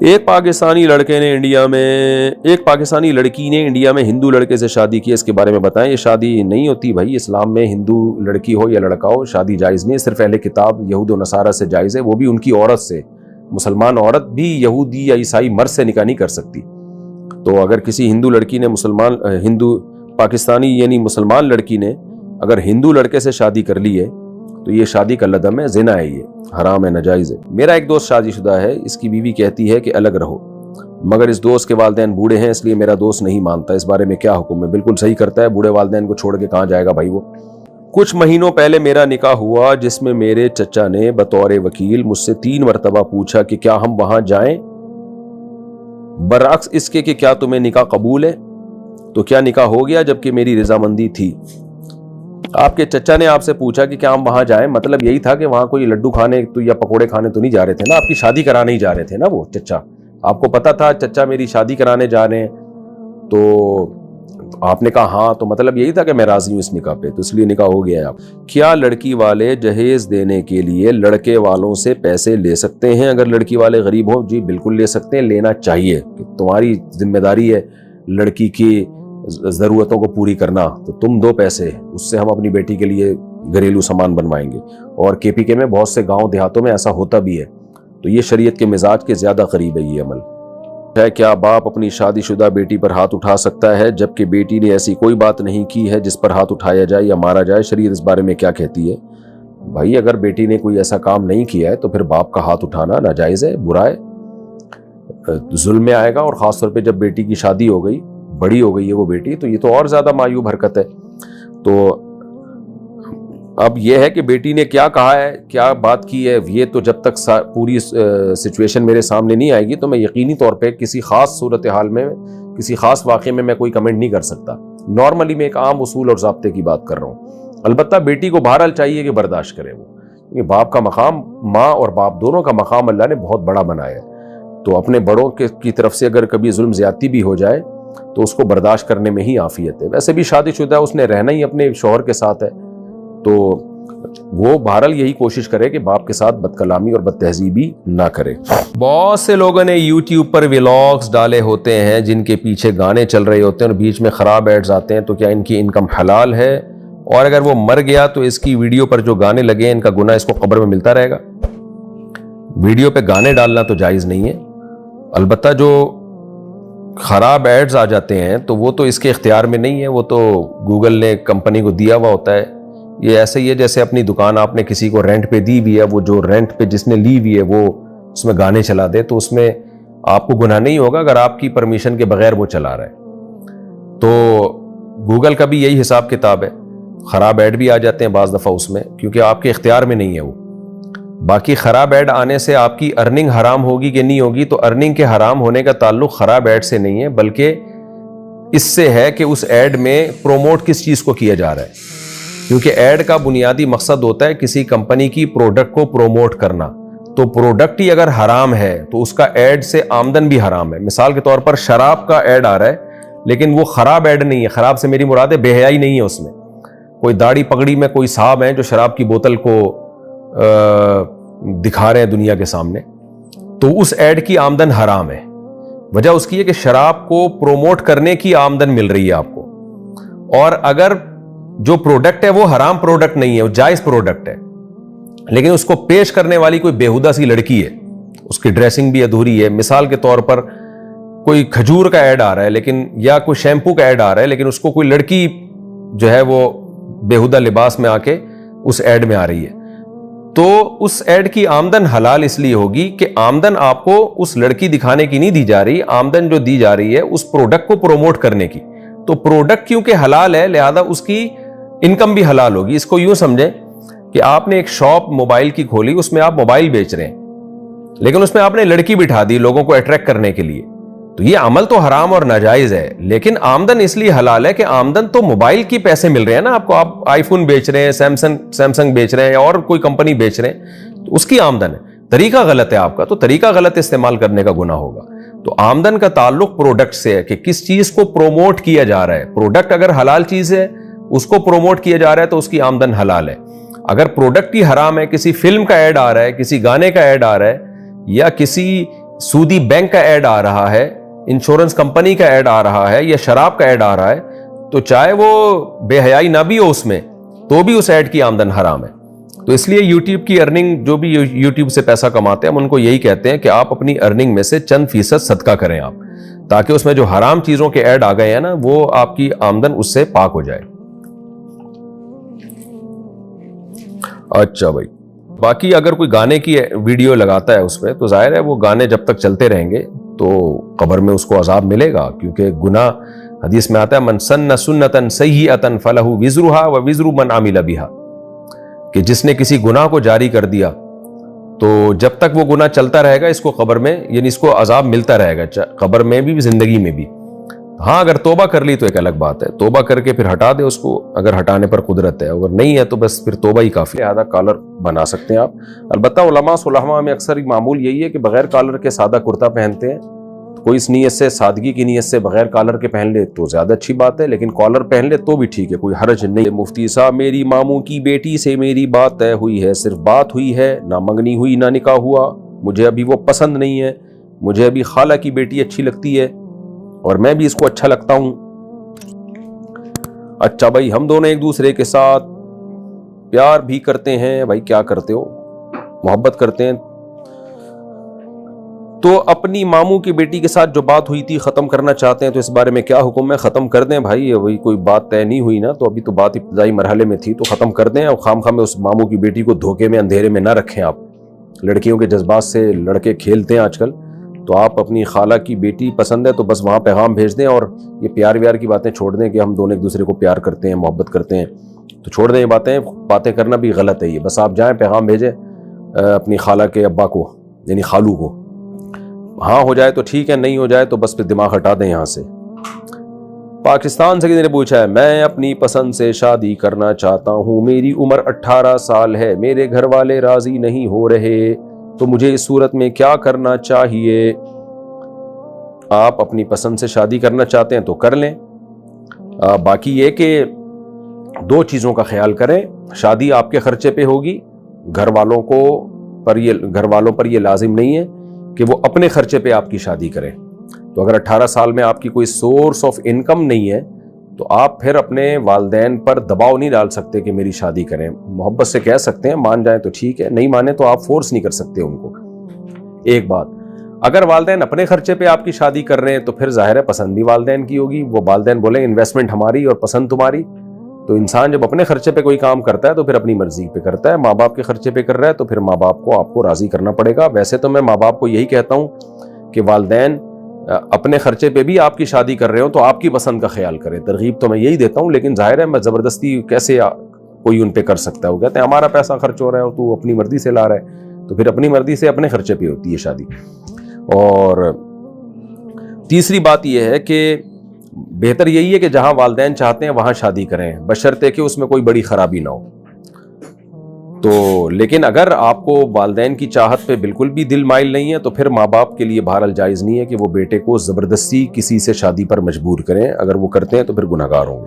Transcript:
ایک پاکستانی لڑکی نے انڈیا میں ہندو لڑکے سے شادی کی، اس کے بارے میں بتائیں۔ یہ شادی نہیں ہوتی بھائی، اسلام میں ہندو لڑکی ہو یا لڑکا ہو شادی جائز نہیں ہے، صرف اہل کتاب یہود و نصارہ سے جائز ہے، وہ بھی ان کی عورت سے۔ مسلمان عورت بھی یہودی یا عیسائی مرد سے نکاح نہیں کر سکتی۔ تو اگر کسی ہندو لڑکی نے پاکستانی یعنی مسلمان لڑکی نے اگر ہندو لڑکے سے شادی کر لی ہے تو یہ شادی کا لدم ہے، زنا ہے، یہ حرام ہے، ناجائز ہے۔ میرا ایک دوست شادی شدہ ہے، اس کی بیوی کہتی ہے کہ الگ رہو، مگر اس دوست کے والدین بوڑھے ہیں، اس لیے میرا دوست نہیں مانتا۔ اس بارے میں کیا حکم ہے؟ بالکل صحیح کرتا ہے، بوڑھے والدین کو چھوڑ کے کہاں جائے گا بھائی وہ۔ کچھ مہینوں پہلے میرا نکاح ہوا جس میں میرے چچا نے بطور وکیل مجھ سے 3 مرتبہ پوچھا کہ کیا ہم وہاں جائیں، برعکس اس کے کہ کیا تمہیں نکاح قبول ہے؟ تو کیا نکاح ہو گیا جبکہ میری رضامندی تھی؟ آپ کے چچا نے آپ سے پوچھا کہ کیا ہم وہاں جائیں، مطلب یہی تھا کہ وہاں کوئی لڈو کھانے تو یا پکوڑے کھانے تو نہیں جا رہے تھے نا، آپ کی شادی کرانے ہی جا رہے تھے نا وہ چچا۔ آپ کو پتا تھا چچا میری شادی کرانے جا رہے ہیں، تو آپ نے کہا ہاں، تو مطلب یہی تھا کہ میں راضی ہوں اس نکاح پہ، تو اس لیے نکاح ہو گیا ہے۔ آپ کیا لڑکی والے جہیز دینے کے لیے لڑکے والوں سے پیسے لے سکتے ہیں اگر لڑکی والے غریب ہوں؟ جی بالکل لے سکتے ہیں، لینا چاہیے، کہ تمہاری ذمہ داری ہے لڑکی کی ضرورتوں کو پوری کرنا، تو تم دو پیسے، اس سے ہم اپنی بیٹی کے لیے گھریلو سامان بنوائیں گے۔ اور کے پی کے میں بہت سے گاؤں دیہاتوں میں ایسا ہوتا بھی ہے، تو یہ شریعت کے مزاج کے زیادہ قریب ہے یہ عمل ہے۔ کیا باپ اپنی شادی شدہ بیٹی پر ہاتھ اٹھا سکتا ہے جبکہ بیٹی نے ایسی کوئی بات نہیں کی ہے جس پر ہاتھ اٹھایا جائے یا مارا جائے؟ شریعت اس بارے میں کیا کہتی ہے؟ بھائی اگر بیٹی نے کوئی ایسا کام نہیں کیا ہے تو پھر باپ کا ہاتھ اٹھانا ناجائز ہے، برا ہے، ظلم میں آئے گا، اور خاص طور پہ جب بیٹی کی شادی ہو گئی، بڑی ہو گئی ہے وہ بیٹی، تو یہ تو اور زیادہ معیوب حرکت ہے۔ تو اب یہ ہے کہ بیٹی نے کیا کہا ہے، کیا بات کی ہے، یہ تو جب تک پوری سچویشن میرے سامنے نہیں آئے گی تو میں یقینی طور پہ کسی خاص صورتحال میں، کسی خاص واقعے میں کوئی کمنٹ نہیں کر سکتا۔ نارملی میں ایک عام اصول اور ضابطے کی بات کر رہا ہوں۔ البتہ بیٹی کو بہرحال چاہیے کہ برداشت کرے وہ، کیونکہ باپ کا مقام، ماں اور باپ دونوں کا مقام اللہ نے بہت بڑا بنایا ہے، تو اپنے بڑوں کی طرف سے اگر کبھی ظلم زیادتی بھی ہو جائے تو اس کو برداشت کرنے میں ہی عافیت ہے۔ ویسے بھی شادی شدہ ہے، اس نے رہنا ہی اپنے شوہر کے ساتھ ہے، تو وہ بہرحال یہی کوشش کرے کہ باپ کے ساتھ بد کلامی اور بد تہذیبی نہ کرے۔ بہت سے لوگوں نے یوٹیوب پر ولاگز ڈالے ہوتے ہیں جن کے پیچھے گانے چل رہے ہوتے ہیں اور بیچ میں خراب ایڈز آتے ہیں، تو کیا ان کی انکم حلال ہے؟ اور اگر وہ مر گیا تو اس کی ویڈیو پر جو گانے لگے ہیں ان کا گناہ اس کو قبر میں ملتا رہے گا؟ ویڈیو پہ گانے ڈالنا تو جائز نہیں ہے، البتہ جو خراب ایڈز آ جاتے ہیں تو وہ تو اس کے اختیار میں نہیں ہے، وہ تو گوگل نے کمپنی کو دیا ہوا ہوتا ہے۔ یہ ایسے ہی ہے جیسے اپنی دکان آپ نے کسی کو رینٹ پہ دی بھی ہے، وہ جو رینٹ پہ جس نے لی بھی ہے وہ اس میں گانے چلا دے تو اس میں آپ کو گناہ نہیں ہوگا اگر آپ کی پرمیشن کے بغیر وہ چلا رہا ہے۔ تو گوگل کا بھی یہی حساب کتاب ہے، خراب ایڈ بھی آ جاتے ہیں بعض دفعہ اس میں، کیونکہ آپ کے اختیار میں نہیں ہے وہ۔ باقی خراب ایڈ آنے سے آپ کی ارننگ حرام ہوگی کہ نہیں ہوگی؟ تو ارننگ کے حرام ہونے کا تعلق خراب ایڈ سے نہیں ہے، بلکہ اس سے ہے کہ اس ایڈ میں پروموٹ کس چیز کو کیا جا رہا ہے، کیونکہ ایڈ کا بنیادی مقصد ہوتا ہے کسی کمپنی کی پروڈکٹ کو پروموٹ کرنا، تو پروڈکٹ ہی اگر حرام ہے تو اس کا ایڈ سے آمدن بھی حرام ہے۔ مثال کے طور پر شراب کا ایڈ آ رہا ہے لیکن وہ خراب ایڈ نہیں ہے، خراب سے میری مراد ہے بے حیائی نہیں ہے، اس میں کوئی داڑھی پگڑی میں کوئی صاحب ہیں جو شراب کی بوتل کو دکھا رہے ہیں دنیا کے سامنے، تو اس ایڈ کی آمدن حرام ہے۔ وجہ اس کی ہے کہ شراب کو پروموٹ کرنے کی آمدن مل رہی ہے آپ کو، اور اگر جو پروڈکٹ ہے وہ حرام پروڈکٹ نہیں ہے، وہ جائز پروڈکٹ ہے، لیکن اس کو پیش کرنے والی کوئی بےہودہ سی لڑکی ہے، اس کی ڈریسنگ بھی ادھوری ہے۔ مثال کے طور پر کوئی کھجور کا ایڈ آ رہا ہے لیکن، یا کوئی شیمپو کا ایڈ آ رہا ہے لیکن اس کو کوئی لڑکی جو ہے وہ بےہودہ لباس میں آ کے اس ایڈ میں آ رہی ہے، تو اس ایڈ کی آمدن حلال اس لیے ہوگی کہ آمدن آپ کو اس لڑکی دکھانے کی نہیں دی جا رہی، آمدن جو دی جا رہی ہے اس پروڈکٹ کو پروموٹ کرنے کی۔ تو پروڈکٹ کیونکہ حلال ہے لہذا اس کی انکم بھی حلال ہوگی۔ اس کو یوں سمجھیں کہ آپ نے ایک شاپ موبائل کی کھولی، اس میں آپ موبائل بیچ رہے ہیں لیکن اس میں آپ نے لڑکی بٹھا دی لوگوں کو اٹریکٹ کرنے کے لیے، تو یہ عمل تو حرام اور ناجائز ہے، لیکن آمدن اس لیے حلال ہے کہ آمدن تو موبائل کی پیسے مل رہے ہیں نا آپ کو، آپ آئی فون بیچ رہے ہیں، سیمسنگ بیچ رہے ہیں اور کوئی کمپنی بیچ رہے ہیں، تو اس کی آمدن ہے۔ طریقہ غلط ہے آپ کا، تو طریقہ غلط استعمال کرنے کا گناہ ہوگا۔ تو آمدن کا تعلق پروڈکٹ سے ہے کہ کس چیز کو پروموٹ کیا جا رہا ہے۔ پروڈکٹ اگر حلال چیز ہے، اس کو پروموٹ کیا جا رہا ہے تو اس کی آمدن حلال ہے۔ اگر پروڈکٹ ہی حرام ہے، کسی فلم کا ایڈ آ رہا ہے، کسی گانے کا ایڈ آ رہا ہے، یا کسی سودی بینک کا ایڈ آ رہا ہے, انشورنس کمپنی کا ایڈ آ رہا ہے, یا شراب کا ایڈ آ رہا ہے, تو چاہے وہ بے حیائی نہ بھی ہو اس میں, تو بھی اس ایڈ کی آمدن حرام ہے. تو اس لیے یوٹیوب کی ارننگ, جو بھی یوٹیوب سے پیسہ کماتے ہیں, ہم ان کو یہی کہتے ہیں کہ آپ اپنی ارننگ میں سے چند فیصد صدقہ کریں آپ, تاکہ اس میں جو حرام چیزوں کے ایڈ آ گئے ہیں نا, وہ آپ کی آمدن اس سے پاک ہو جائے. اچھا بھائی, باقی اگر کوئی گانے کی ویڈیو لگاتا ہے اس پہ, تو ظاہر ہے وہ گانے جب تک چلتے رہیں گے تو قبر میں اس کو عذاب ملے گا, کیونکہ گناہ حدیث میں آتا ہے من سن سنتا سیئتا فلہ وزرھا ووزر من عمل بھا, کہ جس نے کسی گناہ کو جاری کر دیا تو جب تک وہ گناہ چلتا رہے گا اس کو قبر میں, یعنی اس کو عذاب ملتا رہے گا قبر میں بھی زندگی میں بھی. ہاں اگر توبہ کر لی تو ایک الگ بات ہے, توبہ کر کے پھر ہٹا دے اس کو, اگر ہٹانے پر قدرت ہے, اگر نہیں ہے تو بس پھر توبہ ہی کافی ہے. آدھا کالر بنا سکتے ہیں آپ. البتہ علماء صلحاء میں اکثر معمول یہی ہے کہ بغیر کالر کے سادہ کرتا پہنتے ہیں. کوئی اس نیت سے, سادگی کی نیت سے بغیر کالر کے پہن لے تو زیادہ اچھی بات ہے, لیکن کالر پہن لے تو بھی ٹھیک ہے, کوئی حرج نہیں. مفتی صاحب میری ماموں کی بیٹی سے میری بات طے ہوئی ہے, صرف بات ہوئی ہے, نہ منگنی ہوئی نہ نکاح ہوا, مجھے ابھی وہ پسند نہیں ہے, مجھے ابھی خالہ کی بیٹی اچھی لگتی ہے اور میں بھی اس کو اچھا لگتا ہوں. اچھا بھائی, ہم دونوں ایک دوسرے کے ساتھ پیار بھی کرتے ہیں. بھائی کیا کرتے ہو, محبت کرتے ہیں, تو اپنی ماموں کی بیٹی کے ساتھ جو بات ہوئی تھی ختم کرنا چاہتے ہیں, تو اس بارے میں کیا حکم ہے؟ ختم کر دیں بھائی, وہی کوئی بات طے نہیں ہوئی نا, تو ابھی تو بات ابتدائی مرحلے میں تھی, تو ختم کر دیں. اور خام میں اس ماموں کی بیٹی کو دھوکے میں, اندھیرے میں نہ رکھیں آپ. لڑکیوں کے جذبات سے لڑکے کھیلتے ہیں آج کل, تو آپ اپنی خالہ کی بیٹی پسند ہے تو بس وہاں پیغام بھیج دیں, اور یہ پیار ویار کی باتیں چھوڑ دیں کہ ہم دونوں ایک دوسرے کو پیار کرتے ہیں, محبت کرتے ہیں, تو چھوڑ دیں یہ باتیں کرنا بھی غلط ہے. یہ بس آپ جائیں پیغام بھیجیں اپنی خالہ کے ابا کو, یعنی خالو کو. ہاں ہو جائے تو ٹھیک ہے, نہیں ہو جائے تو بس پھر دماغ ہٹا دیں یہاں سے. پاکستان سے کسی نے پوچھا ہے, میں اپنی پسند سے شادی کرنا چاہتا ہوں, میری عمر 18 سال ہے, میرے گھر والے راضی نہیں ہو رہے, تو مجھے اس صورت میں کیا کرنا چاہیے؟ آپ اپنی پسند سے شادی کرنا چاہتے ہیں تو کر لیں. باقی یہ کہ 2 چیزوں کا خیال کریں, شادی آپ کے خرچے پہ ہوگی, گھر والوں پر یہ لازم نہیں ہے کہ وہ اپنے خرچے پہ آپ کی شادی کریں. تو اگر 18 سال میں آپ کی کوئی سورس آف انکم نہیں ہے تو آپ پھر اپنے والدین پر دباؤ نہیں ڈال سکتے کہ میری شادی کریں. محبت سے کہہ سکتے ہیں, مان جائیں تو ٹھیک ہے, نہیں مانے تو آپ فورس نہیں کر سکتے ان کو. ایک بات, اگر والدین اپنے خرچے پہ آپ کی شادی کر رہے ہیں تو پھر ظاہر ہے پسند بھی والدین کی ہوگی. وہ والدین بولیں انویسٹمنٹ ہماری اور پسند تمہاری. تو انسان جب اپنے خرچے پہ کوئی کام کرتا ہے تو پھر اپنی مرضی پہ کرتا ہے. ماں باپ کے خرچے پہ کر رہا ہے تو پھر ماں باپ کو آپ کو راضی کرنا پڑے گا. ویسے تو میں ماں باپ کو یہی کہتا ہوں کہ والدین اپنے خرچے پہ بھی آپ کی شادی کر رہے ہو تو آپ کی پسند کا خیال کریں. ترغیب تو میں یہی دیتا ہوں, لیکن ظاہر ہے میں زبردستی کیسے کوئی ان پہ کر سکتا ہے. وہ کہتے ہیں ہمارا پیسہ خرچ ہو رہا ہے اور تو اپنی مرضی سے لا رہا ہے, تو پھر اپنی مرضی سے اپنے خرچے پہ ہوتی ہے شادی. اور تیسری بات یہ ہے کہ بہتر یہی ہے کہ جہاں والدین چاہتے ہیں وہاں شادی کریں, بشرطے کہ اس میں کوئی بڑی خرابی نہ ہو. تو لیکن اگر آپ کو والدین کی چاہت پہ بالکل بھی دل مائل نہیں ہے تو پھر ماں باپ کے لیے بہرحال جائز نہیں ہے کہ وہ بیٹے کو زبردستی کسی سے شادی پر مجبور کریں. اگر وہ کرتے ہیں تو پھر گناہگار ہوں گے.